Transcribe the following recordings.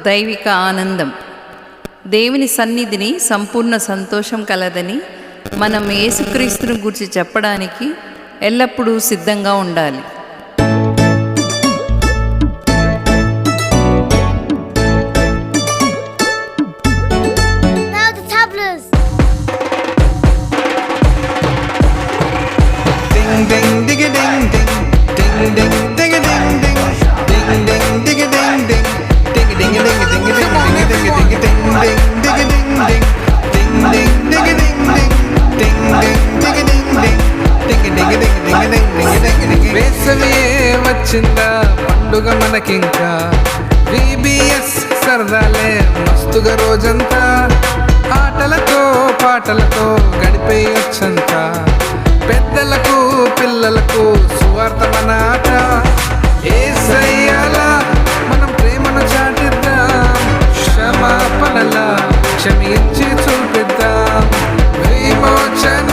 దైవిక ఆనందం. దేవుని సన్నిధిని సంపూర్ణ సంతోషం కలదని మనం యేసుక్రీస్తును గురించి చెప్పడానికి ఎల్లప్పుడూ సిద్ధంగా ఉండాలి. వేసవి వచ్చిందా పండుగ మనకింకా, VBS సరదాలే మస్తుగా రోజంతా, ఆటలతో పాటలతో గడిపేయొచ్చంత, పెద్దలకు పిల్లలకు సువార్త మన ఆట. యేసయ్యలా మనం ప్రేమను చాటిద్దాం, క్షమాపణలా క్షమించి చూపిద్దాం, విమోచన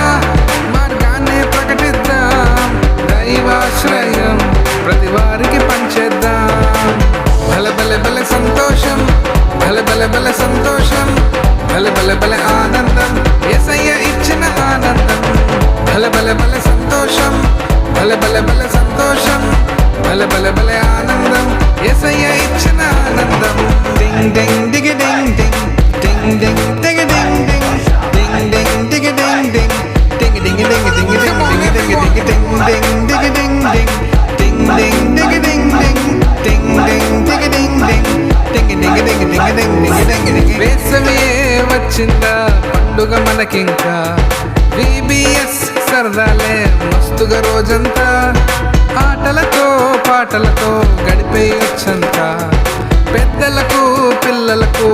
మార్గాన్ని ప్రకటిద్దాం, దైవాశ్రయం ప్రతి వారికి పంచేద్దాం. భలే భలే భలే సంతోషం, భలే భలే భలే సంతోషం, భలే భలే భలే ఆనందం, యేసయ్య ఇచ్చిన ఆనందం. భలే భలే భలే సంతోషం, భలే భలే భలే సంతోషం, భలే భలే భలే ఆనందం, యేసయ్య ఇచ్చిన ఆనందం. డింగ్ డింగ్ దిగ డింగ్ డింగ్, డింగ్ డింగ్ దిగ డింగ్ డింగ్, డింగ్ డింగ్ దిగ డింగ్ డింగ్, డింగ్ డింగ్ డింగ్ డింగ్ డింగ్ డింగ్ డింగ్ డింగ్ డింగ్ దిగ డింగ్ డింగ్, డింగ్ డింగ్ దిగ డింగ్ డింగ్, డింగ్ డింగ్ దిగ డింగ్ డింగ్, డింగ్ డింగ్ డింగ్ డింగ్ డింగ్ డింగ్ డింగ్. వేసవి వచ్చిందా పండుగ మనకింకా, VBS సరదాలే మస్తుగా రోజంతా, ఆటలతో పాటలతో గడిపేయొచ్చంత, పెద్దలకు పిల్లలకు